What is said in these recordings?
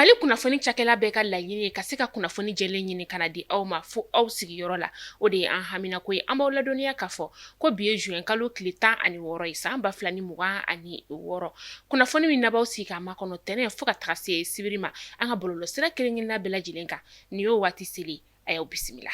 Mali kunnafoni cakɛla bɛɛ ka laɲini ye ka se ka kunnafoni jɛlen ɲini kana di aw ma fo aw sigiyɔrɔ la. O de ye an hamina ko ye. An b'aw ladɔnniya k'a fɔ ko bi ye juin kalo tile 16 ye san 2026. Kunnafoni min n'abaw sigi k'a makɔnɔ tɛnɛn fo ka taga se sibiri ma an ka bɔlɔlɔ sira kelen-kelenna bɛɛ lajɛlen kan. Nin y'o waati seli a y'aw bisimila.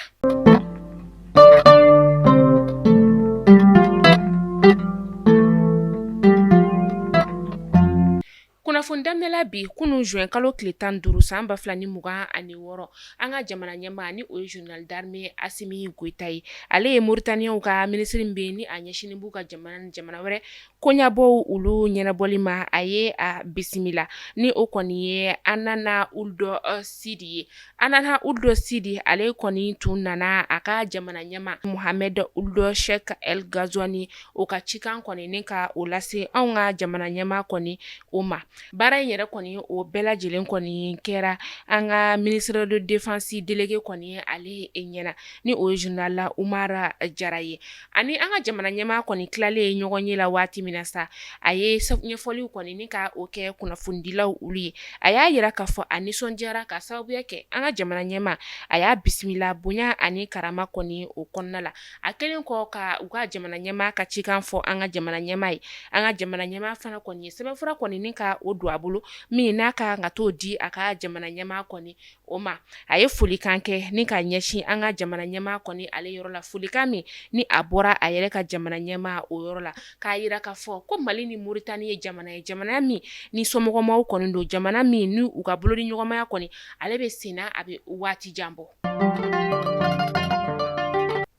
Kunnafoni daminɛla bi kunun juin kalo tile 15 san 2026 an ka jamana ɲɛmaa ni o ye Général d'armée Assimi Goïta ye. Ale ye Mauritaniens ka ministre min bɛ ni a ɲɛsinin b'u ka jamana ni jamana wɛrɛ koɲabɔw olu ɲɛnabɔli ma a ye a bisimila ni o kɔni ye Anana Ould Sidi ye. Anana Ould Sidi ale kɔni tun nana a ka jamana ɲɛmaa Mohamed Ould Cheikh El Ghazouani o ka cikan kɔni ni ka o lase anw ka jamana ɲɛmaa kɔni o ma. Baara in yɛrɛ kɔni o bɛɛ lajɛlen kɔni kɛra an ka ministre de défense délégué kɔni ye ale ɲɛna ni o ye général Umar Jara ye. Ani an ka jamana ɲɛmaa kɔni tilalen ɲɔgɔn ye la waati min na sa a ye ɲɛfɔliw kɔni ni ka o kɛ kunnafonidilaw olu ye. A y'a yira k'a fɔ a nisɔndiyara ka sababuya kɛ an ka jamana ɲɛmaa a y'a bisimila bonya ani karama kɔni o kɔnɔna la. A kɛlen kɔ ka u ka jamana ɲɛmaa ka cikan fɔ an ka jamana ɲɛmaa ye. An ka jamana ɲɛmaa fana kɔni ye sɛbɛnfura kɔni ni ka o don a bolo min n'a ka kan ka t'o di a ka jamana ɲɛmaa kɔni o ma. A ye folikan kɛ ni ka ɲɛsin an ka jamana ɲɛmaa kɔni ale yɔrɔ la. Folikan min ni a bɔra a yɛrɛ ka jamana ɲɛmaa o yɔrɔ la k'a yira k'a fɔ ko Mali ni Mauritanie ye jamana min ni somɔgɔmaw kɔni don, jamana min ni u ka bolodi ɲɔgɔnmaya kɔni ale bɛ senna a bɛ waati jan bɔ.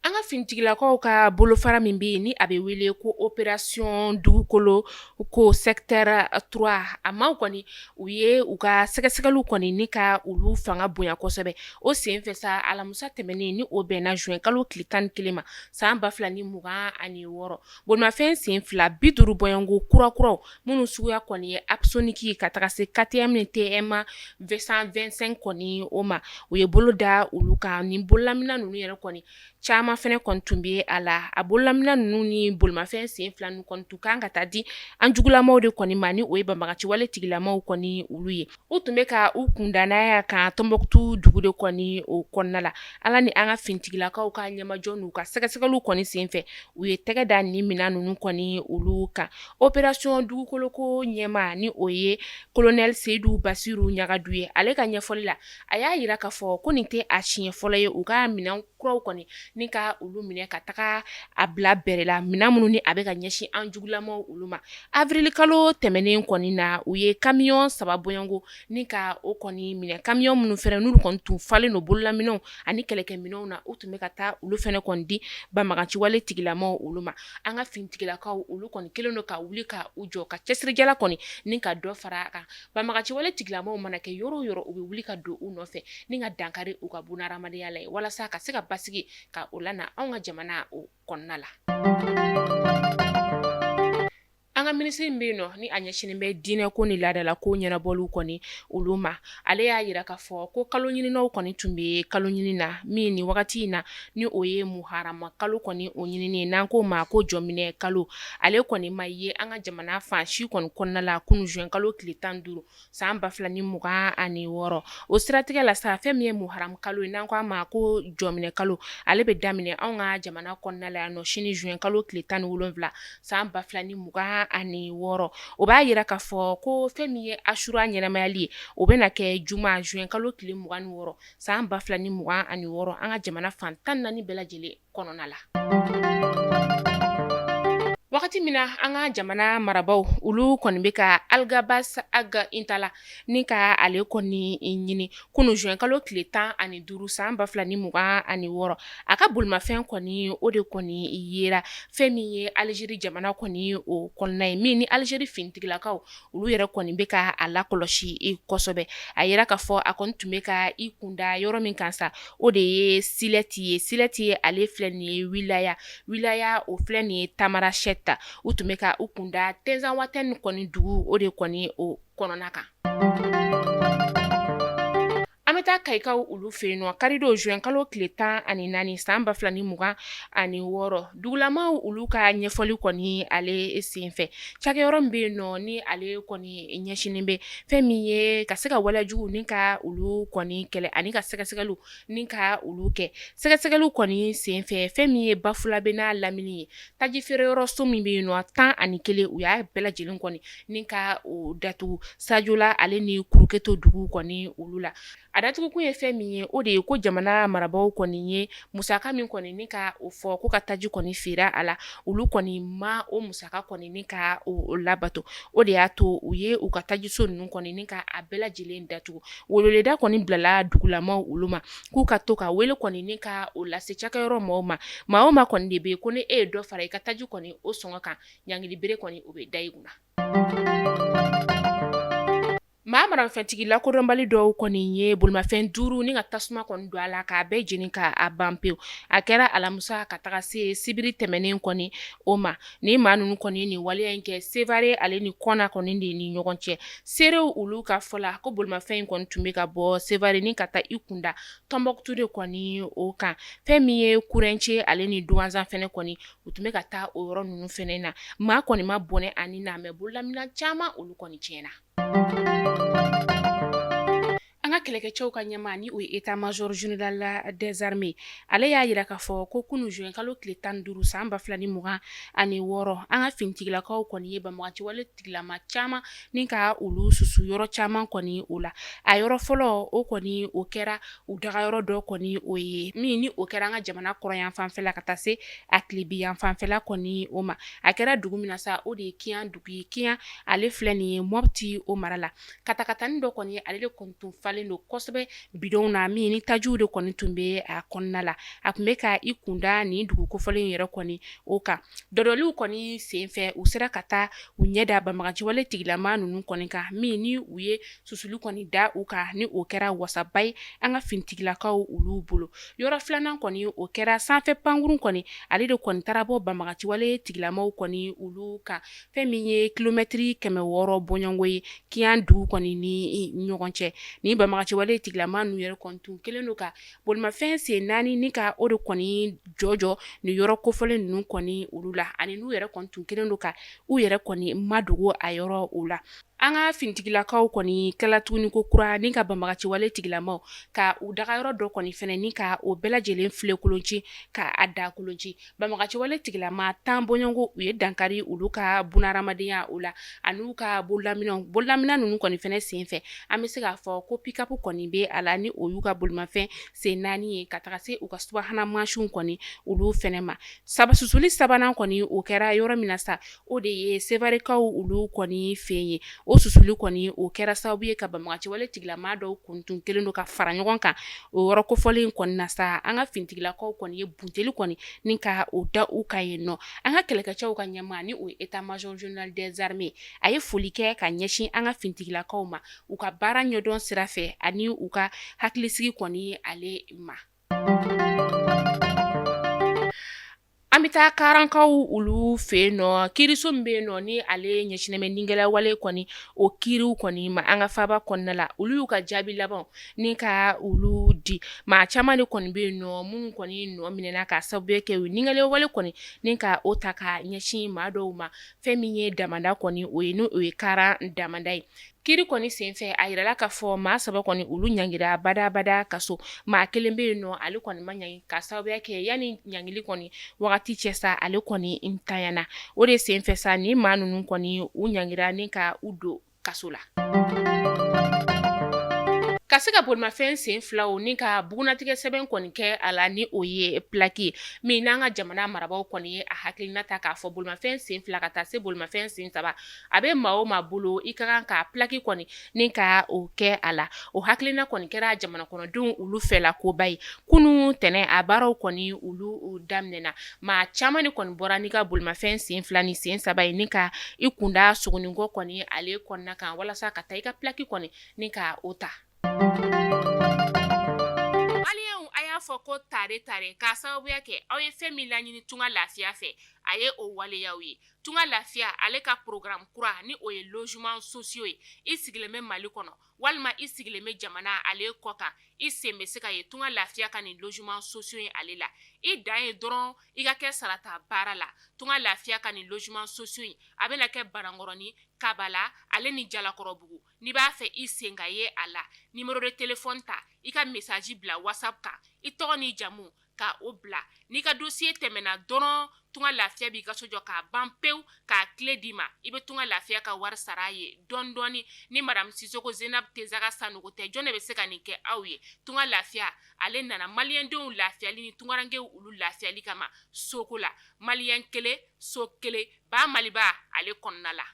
An ka finitigilakaw ka bolofara min bɛ yen ni a bɛ wele ko opération dugukolo ko secteur 3 a ma kɔni u ye u ka sɛgɛsɛgɛliw kɔni ni ka olu fanga bonya kosɛbɛ. O senfɛ sa alamusa tɛmɛnen ni o bɛnna juin kalo tile 11 ma san 2026. Bolimafɛn sen fila 50 bɔɲɔngo kurakuraw minnu suguya kɔni ye Apsonic ka taga se KTM ni TM 225 kɔni o ma. U ye bolo da olu kan ni bololamina ninnu yɛrɛ kɔni caman fɛnɛ kɔni tun bɛ a la. A bololamina ninnu ni bolimafɛn sen fila ninnu kɔni tun kan ka taa di an jugulamaw de kɔni ma ni o ye banbaganciwale tigilamaw kɔni olu ye. U tun bɛ ka u kunda n'a kan Tombouctou dugu de kɔni o kɔnɔna la. Ala ni an ka finitigilakaw ka ɲɛmajɔ n'u ka sɛgɛsɛgɛliw kɔni senfɛ u ye tɛgɛ da ni minɛn ninnu kɔni olu kan. Opération dugukoloko ɲɛmaa ni o ye colonel Seydou Bassirou Ɲagadu ye. Ale ka ɲɛfɔli la a y'a yira k'a fɔ ko nin tɛ a siɲɛ fɔlɔ ye u ka minɛn kuraw kɔni ni ka olu minɛ ka taga a bila bɛrɛ la minɛn minnu ni a bɛ ka ɲɛsin an jugulamaw olu ma. Avril kalo tɛmɛnen kɔni na u ye camion 3 bɔɲɔngo ni ka o kɔni minɛ. Camion minnu fɛnɛ n'olu kɔni tun falen don bololaminɛw ani kɛlɛkɛminɛnw na u tun bɛ ka taa olu fɛnɛ kɔni di banbaganciwale tigilamaw olu ma. An ka finitigilakaw olu kɔni kelen don ka wuli ka u jɔ ka cɛsirijala kɔni ni ka dɔ fara a kan. Banbaganciwale tigilamaw mana kɛ yɔrɔ o yɔrɔ u bɛ wuli ka don u nɔfɛ ni ka dankari u ka bunahadamadenya la walasa ka se ka basigi ka o lana anw ka jamana o kɔnɔna la. An ka minisiri min bɛ yen nɔ ni a ɲɛsinin bɛ diinɛ ko ni laadala ko ɲɛnabɔliw kɔni olu ma. Ale y'a yira k'a fɔ ko kalo ɲininaw kɔni tun bɛ kalo ɲini na min ni wagati in na ni o ye Muharama kalo kɔni o ɲinini n'an k'o ma ko jɔminɛ kalo. Ale kɔni ma ye an ka jamana fansi kɔni kɔnɔna la kunun juin kalo tile 15 san 2026. O siratigɛ la sa fɛn min ye Muharama kalo ye n'an k'a ma ko jɔminɛ kalo ale bɛ daminɛ anw ka jamana kɔnɔna la yan nɔ sini juin kalo tile 17 san 2026. O b'a yira k'a fɔ ko fɛn min ye Ashura ɲɛnamayali ye o bɛna kɛ juma juin kalo tile 26 san 2026 an ka jamana fan 14 bɛɛ lajɛlen kɔnɔna la. Wagati min na an ka jamana marabaw olu kɔni bɛ ka Algabas Ag Intala ni ka ale kɔni ɲini kunun juin kalo tile 15 san 2026. A ka bolimafɛn kɔni o de kɔni yera fɛn min ye Algérie jamana kɔni o kɔnɔna ye min ni Algérie finitigilakaw olu yɛrɛ kɔni bɛ ka a lakɔlɔsi kosɛbɛ. A yira k'a fɔ a kɔni tun bɛ ka i kunda yɔrɔ min kan sa o de ye Silɛti ye. Silɛti ye ale filɛ nin ye wilaya o filɛ nin ye Tamarachette u tun bɛ ka u kunda Tinzawatène kɔni dugu o de kɔni o kɔnɔna kan. An bɛ taa Kayikaw olu fe yen nɔ karido juin kalo tile 14 san 2026 dugulamaw olu ka ɲɛfɔli kɔni ale senfɛ cakɛyɔrɔ min be yen nɔ ni ale kɔni ɲɛsinin bɛ fɛn min ye ka se ka walajugu ni ka olu kɔni kɛlɛ ani ka sɛgɛsɛgɛliw ni ka olu kɛ sɛgɛsɛgɛliw kɔni senfɛ fɛn min ye Bafulabe n'a Lamini ye taji feereyɔrɔ so min be yen nɔ 11 u y'a bɛɛ lajɛlen kɔni ni ka o datugu Sajola ale ni Kuruketo dugu kɔni olu la a datugukun ye fɛn min ye o de ye ko jamana marabaaw kɔni ye musaka min kɔni ni ka o fɔ ko ka taji kɔni feere a la olu kɔni ma o musaka kɔni ni ka o labato o de y'a to u ye u ka tajiso ninnu kɔni ni ka a bɛɛ lajɛlen datugu weleweleda kɔni bilala dugulamaw olu ma k'u ka to ka wele kɔni ni ka o lase cakɛyɔrɔ maa o maa kɔni de be ko ni e ye dɔ fara i ka taji kɔni o sɔngɔ kan ɲangilibere kɔni o be da i kunna maa maramafɛntigi lakodɔnbali dɔw kɔni ye bolimafɛn 5 ni ka tasuma kɔni don a la k'a bɛɛ jeni ka a ban pewu a kɛra alamusa ka taga se sibiri tɛmɛnen kɔni o ma ni maa ninnu kɔni nin waleya in kɛ Sevare ale ni Kɔna kɔni de ni ɲɔgɔn cɛ seerew olu ka fɔ la ko bolimafɛn in kɔni tun bɛ ka bɔ Sevare ni ka taa i kunda Tɔnbɔkutu de kɔni o kan fɛn min ye Kurɛnce ale ni Duwanzan fɛnɛ kɔni u tun bɛ ka taa o yɔrɔ ninnu fɛnɛ na maa kɔni ma bɔnɛ ani na mɛ bololamina caman olu kɔni tiɲɛna an ka kɛlɛkɛcɛw ka ɲɛma ni o ye état major général des armées ale y'a yira k'a fɔ ko kunu juin kalo tile 15 san 2026 an ka finitigilakaw kɔni ye banbaganciwale tigilama caman ni ka olu susu yɔrɔ caman kɔni o la a yɔrɔ fɔlɔ o kɔni o kɛra u dagayɔrɔ dɔ kɔni o ye min ni o kɛra an ka jamana kɔrɔyan fanfɛla ka taa se a tilebiyan fanfɛla kɔni o ma a kɛra dugu min na sa o de ye Kiyan dugu ye Kiyan ale filɛ nin ye Mopti o mara la katakatani dɔ kɔni ale de kɔni tun falen don kosɛbɛ bidonw na min ni tajiw de kɔni tun bɛ a kɔnɔna la a tun bɛ ka i kunda nin dugu kofɔlen yɛrɛ kɔni o kan dɔdɔliw kɔni senfɛ u sera ka taa u ɲɛda banbaganciwale tigilama ninnu kɔni kan min ni u ye susuli kɔni da u kan ni o kɛra wasaba ye an ka finitigilakaw olu bolo yɔrɔ filanan kɔni o kɛra sanfɛ pankurun kɔni ale de kɔni taara bɔ banbaganciwale tigilamaw kɔni olu kan fɛn min ye kilomɛtiri 600 bɔɲɔngo ye Kiyan dugu kɔni ni ɲɔgɔn cɛ ni banbaganciwale tigilama ninnu yɛrɛ kɔni tun kelen don ka bolimafɛn sen 4 ni ka o de kɔni jɔjɔ ni yɔrɔ kofɔlen ninnu kɔni olu la ani n'u yɛrɛ kɔni tun kelen don ka u yɛrɛ kɔni madogo a yɔrɔ o la an ka finitigilakaw kɔni kɛla tuguni ko kura ni ka banbaganciwale tigilamaw ka u dagayɔrɔ dɔ kɔni fɛnɛ ni ka o bɛɛ lajɛlen file kolonci ka a da kolonci banbaganciwale tigilama 10 bɔɲɔngo u ye dankari olu ka bunahadamadenya o la ani u ka bololamina ninnu kɔni fɛnɛ senfɛ an bɛ se k'a fɔ ko pick-up kɔni bɛ a la ni o y'u ka bolimafɛn sen 4 ye ka taga se u ka subahana mansinw kɔni olu fɛnɛ ma susuli sabanan kɔni o kɛra yɔrɔ min na sa o de ye Sevarekaw olu kɔni fɛ ye o susuli kɔni o kɛra sababu ye ka banbaganciwale tigilama dɔw kun tun kelen don ka fara ɲɔgɔn kan o yɔrɔ kofɔlen kɔni na sa an ka finitigilakaw kɔni ye bunteli kɔni ni ka o da u ka yen nɔ an ka kɛlɛkɛcɛw ka ɲɛma ni o ye état major général des armées a ye foli kɛ ka ɲɛsin an ka finitigilakaw ma u ka baara ɲɛdɔn sira fɛ ani u ka hakilisigi kɔni ale ma an bɛ taa Karankaw olu fɛ nɔ kiiriso min bɛ yen nɔ ni ale ɲɛsinnen bɛ nigɛlɛwale kɔni o kiiriw kɔni ma an ka faaba kɔnɔna la olu y'u ka jaabi laban ni ka olu di maa caman de kɔni bɛ yen nɔ minnu kɔni nɔ minɛna ka sababu kɛ u nigɛlɛwale kɔni ni ka o ta ka ɲɛsin maa dɔw ma fɛn min ye damanda kɔni o ye ni o ye Karan damanda ye kiiri kɔni senfɛ a yirala k'a fɔ maa 3 kɔni olu ɲangira badabada kaso maa 1 bɛ yen nɔ ale kɔni ma ɲangi ka sababuya kɛ yanni ɲangili kɔni wagati cɛ sa ale kɔni ntanyana o de senfɛ sa ni maa ninnu kɔni u ɲangira ni ka u don kaso la ka se ka bolimafɛn sen 2 o ni ka bugunatigɛ sɛbɛn kɔni kɛ a la ni o ye plaki ye min n'an ka jamana marabaaw kɔni ye a hakilina ta k'a fɔ bolimafɛn sen 2 ka taa se bolimafɛn sen 3 a bɛ maa o maa bolo i ka kan ka plaki kɔni ni ka o kɛ a la o hakilina kɔni kɛra jamana kɔnɔdenw olu fɛla koba ye kunu tɛnɛ a baaraw kɔni olu daminɛna maa caman de kɔni bɔra ni ka bolimafɛn sen 2 ni sen 3 ye ni ka i kunda sogonikɔ kɔni ale kɔnɔna kan walasa ka taa i ka plaki kɔni ni ka o ta fɔ ko tare k'a sababuya kɛ aw ye fɛn min laɲini tunga lafiya fɛ a ye o waleyaw ye tunga lafiya ale ka programme kura ni o ye logement sociaux ye i sigilen bɛ Mali kɔnɔ walima i sigilen bɛ jamana ale kɔ kan i sen bɛ se ka ye tunga lafiya ka ni logement sociaux ye ale la i dan ye dɔrɔn i ka kɛ sarata baara la tunga lafiya ka ni logement sociaux ye a bɛna kɛ Banankɔrɔni Kabala ale ni Jalakɔrɔbugu n'i b'a fɛ i sen ka ye a la numéro de téléphone ta i ka message bila WhatsApp kan i tɔgɔ ni jamu ka o bila n'i ka dossier tɛmɛna dɔrɔn tunga lafiya b'i ka so jɔ k'a ban pewu k'a clé d'i ma i bɛ tunga lafiya ka wari sara a ye dɔɔni dɔɔni ni madame Sisoko Zenab Tesaga Sanogo tɛ jɔn de bɛ se ka nin kɛ aw ye tunga lafiya ale nana maliyɛndenw lafiyali ni tungarankew olu lafiyali kama soko la maliyɛn kelen so kelen ba Maliba ale kɔnɔna la.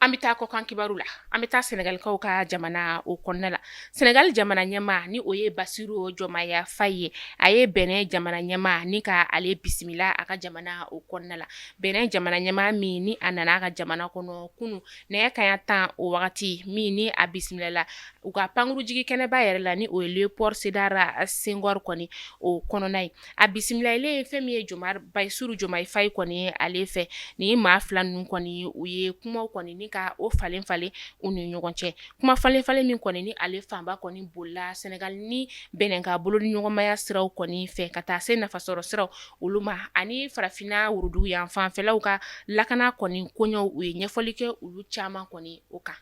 An bɛ taa kɔkan kibaru la an bɛ taa Senegalikaw ka jamana o kɔnɔna la Senegal jamana ɲɛmaa ni o ye Basiru Jomaya Faye ye a ye Benin jamana ɲɛmaa ni ka ale bisimila a ka jamana o kɔnɔna la Benin jamana ɲɛmaa min ni a nana a ka jamana kɔnɔ kunu nɛgɛ kanɲɛ 10 o wagati min ni a bisimilala u ka pankurujigi kɛnɛba yɛrɛ la ni o ye Léopold Sédar Senghor kɔni o kɔnɔna ye a bisimilalen fɛn min ye Basiru Jomaya Faye kɔni ye ale fɛ ni maa fila ninnu kɔni u ye kumaw kɔni ni ka o falen u ni ɲɔgɔn cɛ kuma falen min kɔni ni ale fanba kɔni bolila Senegal ni Benin ka bolo ni ɲɔgɔnmaya siraw kɔni fɛ ka taa se nafasɔrɔ siraw olu ma ani farafina wurudugu yan fanfɛlaw ka lakana kɔni koɲɛw u ye ɲɛfɔli kɛ olu caman kɔni o kan.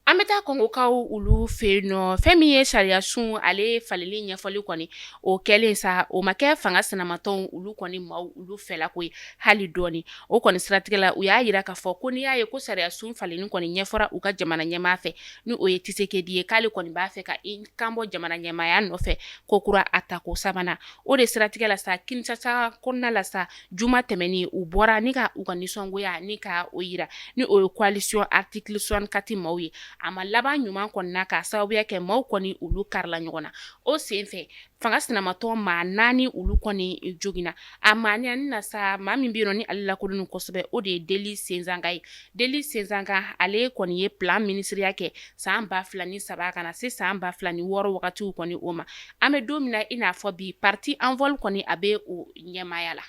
An bɛ taa Kongokaw olu fɛ yen nɔ fɛn min ye sariya sun ale faleli ɲɛfɔli kɔni o kɛlen sa o ma kɛ fanga sinamatɔw olu kɔni maaw olu fɛla ko ye hali dɔɔni o kɔni siratigɛ la u y'a yira k'a fɔ ko n'i y'a ye ko sariya sun faleni kɔni ɲɛfɔra u ka jamana ɲɛmaa fɛ ni o ye Tshisekedi ye k'ale kɔni b'a fɛ ka i kanbɔ jamana ɲɛmaaya nɔfɛ ko kura atako sabanan o de siratigɛ la sa Kinshasa kɔnɔna la sa juma tɛmɛni u bɔra ni ka u ka nisɔngoya ni ka o yira ni o ye coalition article 64 maaw ye a ma laban ɲuman kɔnɔna ka sababuya kɛ maaw kɔni olu karila ɲɔgɔn na o sen fɛ fanga sinamatɔ maa 4 olu kɔni joginna a maani na sa maa min bɛ yen nɔ ni ale lakodɔnnen kosɛbɛ o de ye Deli Senzanga ye Deli Senzanga ale kɔni ye plan ministeriya kɛ san 2003 kana se san 2006 wagatiw kɔni o ma an bɛ don min na i n'a fɔ bi parti envol kɔni a bɛ o ɲɛmaaya la.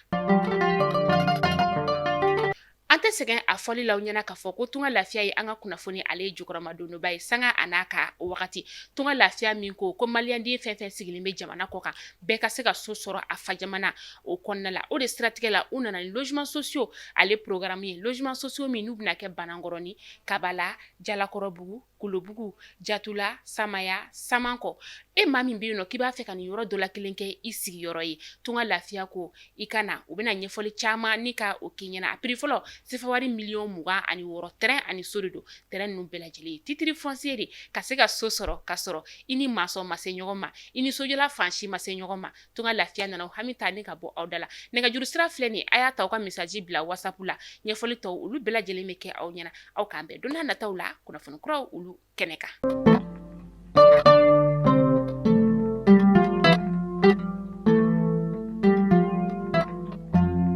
An tɛ sɛgɛn a fɔli la ɲɛna k'a fɔ ko tunga lafiya ye an ka kunnafoni ale ye jukɔrɔma donba ye sanga a n'a ka o wagati tunga lafiya min ko maliyɛnden fɛn fɛn sigilen bɛ jamana kɔ kan bɛɛ ka se ka so sɔrɔ a fa jamana o kɔnɔna la o de siratigɛ la u nana ni logement sociaux ale programme ye logement sociaux min n'u bɛna kɛ Banankɔrɔni Kabala Jalakɔrɔbugu Kolobugu Jatula Samaya Samankɔ e maa min bɛ yen nɔ k'i b'a fɛ ka nin yɔrɔ dɔ la kelen kɛ i sigiyɔrɔ ye tunga lafiya ko i kana u bɛna ɲɛfɔli caman ni ka o k'i ɲɛna a prix fɔlɔ sifawari 26,000 terrain ani so de don terrain ninnu bɛɛ lajɛlen ye titre foncier de ka se ka so sɔrɔ ka sɔrɔ i ni maçon ma se ɲɔgɔn ma i ni sojɔla fansi ma se ɲɔgɔn ma tunga lafiya nana o hami ta ni ka bɔ aw da la nɛgɛjuru sira filɛ nin a y'a ta aw ka message bila WhatsApp la ɲɛfɔli tɔw olu bɛɛ lajɛlen bɛ kɛ aw ɲɛna aw k'an bɛn don n'a nataw la kunnafoni kuraw olu kɛnɛ kan.